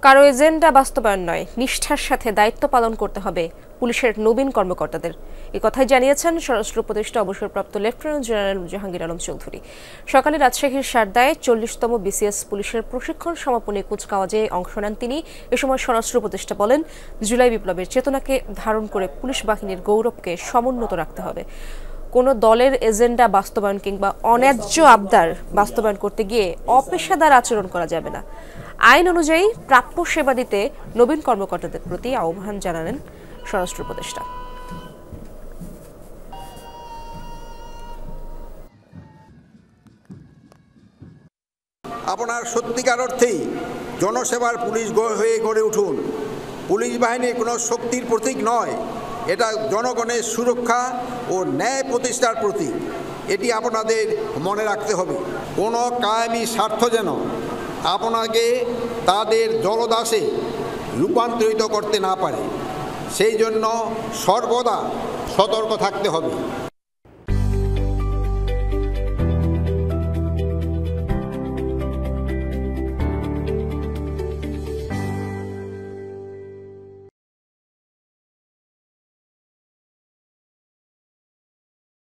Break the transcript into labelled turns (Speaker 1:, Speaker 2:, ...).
Speaker 1: কারো এজেন্ডা বাস্তবায়ন নয়, নিষ্ঠার সাথে দায়িত্ব পালন করতে হবে পুলিশের নবীন কর্মকর্তাদের। এ কথাই জানিয়েছেন স্বরাষ্ট্র উপদেষ্টা অবসরপ্রাপ্ত লেফটেন্যান্ট জেনারেল জাহাঙ্গীর আলম চৌধুরী। সকালে রাজশাহীর সারদায় 40তম বিসিএস পুলিশের প্রশিক্ষণ সমাপনী কুচকাওয়াজে অংশ নেন তিনি। এ সময় স্বরাষ্ট্র উপদেষ্টা বলেন, জুলাই বিপ্লবের চেতনাকে ধারণ করে পুলিশ বাহিনীর গৌরবকে সমুন্নত রাখতে হবে। কোনো দলের এজেন্ডা বাস্তবায়ন কিংবা অন্যায্য আবদার বাস্তবায়ন করতে গিয়ে অপেশাদার আচরণ করা যাবে না। আইন অনুযায়ী প্রাপ্য সেবা দিতে নবীন কর্মকর্তাদের প্রতি আহ্বান জানালেন স্বরাষ্ট্র উপদেষ্টা।
Speaker 2: আপনার সত্যিকার অর্থেই জনসেবার পুলিশ হয়ে গড়ে উঠুন। পুলিশ বাহিনী কোনো শক্তির প্রতীক নয়, এটা জনগণের সুরক্ষা ও ন্যায় প্রতিষ্ঠার প্রতীক। এটি আপনাদের মনে রাখতে হবে। কোনো কায়েমি স্বার্থ যেন আপনাকে তাদের জলদাসে রূপান্তরিত করতে না পারে, সেই জন্য সর্বদা সতর্ক থাকতে হবে।